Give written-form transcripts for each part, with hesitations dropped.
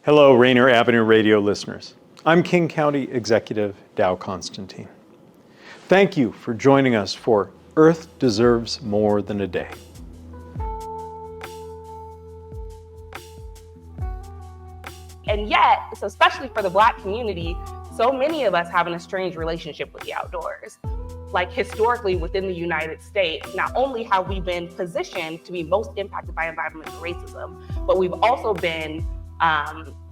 Hello, Rainier Avenue Radio listeners. I'm King County Executive Dow Constantine. Thank you for joining us for Earth Deserves More Than a Day. And yet, so especially for the Black community, so many of us have an estranged relationship with the outdoors. Like historically within the United States, not only have we been positioned to be most impacted by environmental racism, but we've also been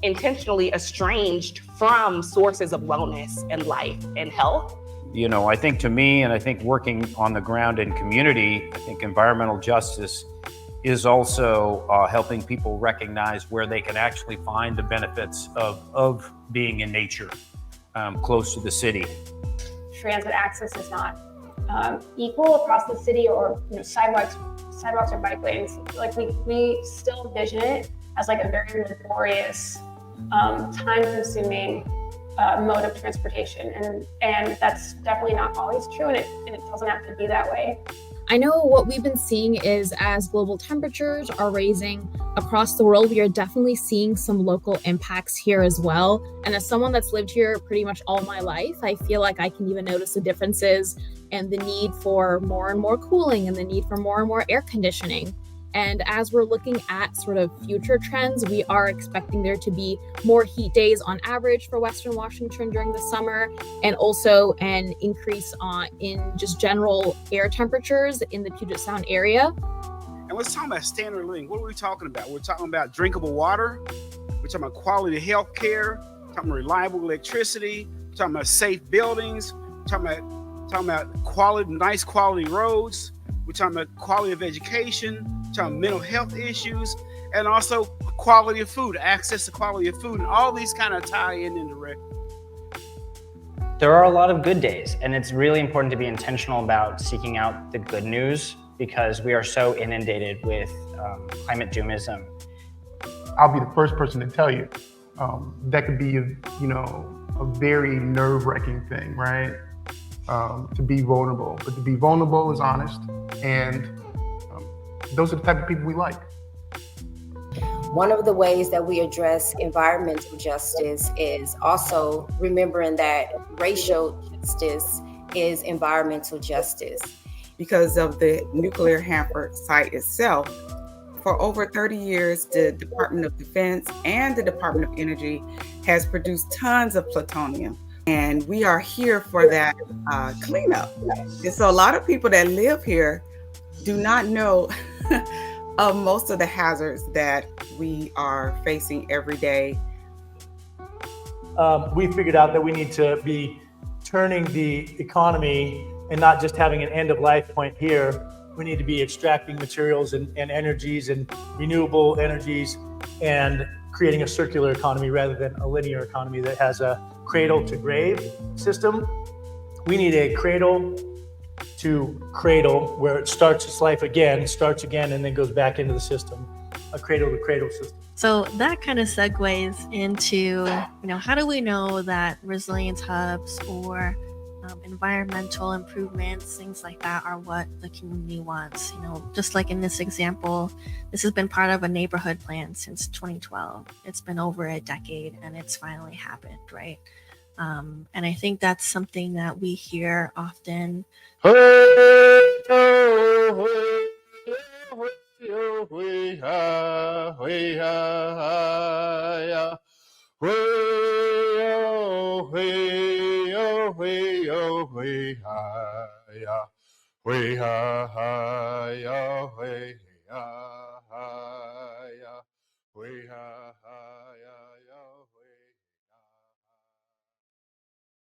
intentionally estranged from sources of wellness and life and health. You know, I think to me, and I think working on the ground in community, I think environmental justice is also helping people recognize where they can actually find the benefits of being in nature, close to the city. Transit access is not equal across the city, or sidewalks or bike lanes. Like we still envision it as like a very laborious, time-consuming mode of transportation, and that's definitely not always true, and it doesn't have to be that way. I know what we've been seeing is as global temperatures are rising across the world, we are definitely seeing some local impacts here as well. And as someone that's lived here pretty much all my life, I feel like I can even notice the differences and the need for more and more cooling and the need for more and more air conditioning. And as we're looking at sort of future trends, we are expecting there to be more heat days on average for Western Washington during the summer, and also an increase in just general air temperatures in the Puget Sound area. And let's talk about standard living. What are we talking about? We're talking about drinkable water. We're talking about quality health care. We're talking about reliable electricity. We're talking about safe buildings. We're talking about nice quality roads. We're talking about quality of education. We're talking about mental health issues, and also quality of food, access to quality of food, and all these kind of tie in indirectly. There are a lot of good days, and it's really important to be intentional about seeking out the good news, because we are so inundated with climate doomism. I'll be the first person to tell you that could be, a very nerve-wracking thing, right? To be vulnerable, but to be vulnerable is honest, and those are the type of people we like. One of the ways that we address environmental justice is also remembering that racial justice is environmental justice. Because of the nuclear Hanford site itself, for over 30 years, the Department of Defense and the Department of Energy has produced tons of plutonium. And we are here for that cleanup. And so a lot of people that live here do not know of most of the hazards that we are facing every day. We figured out that we need to be turning the economy and not just having an end of life point here. We need to be extracting materials and energies and renewable energies and creating a circular economy rather than a linear economy that has a cradle to grave system. We need a cradle to cradle where it starts its life again, starts again, and then goes back into the system, a cradle to cradle system. So that kind of segues into, how do we know that resilience hubs or environmental improvements, things like that, are what the community wants? Just like in this example, this has been part of a neighborhood plan since 2012. It's been over a decade and it's finally happened, right? And I think that's something that we hear often. We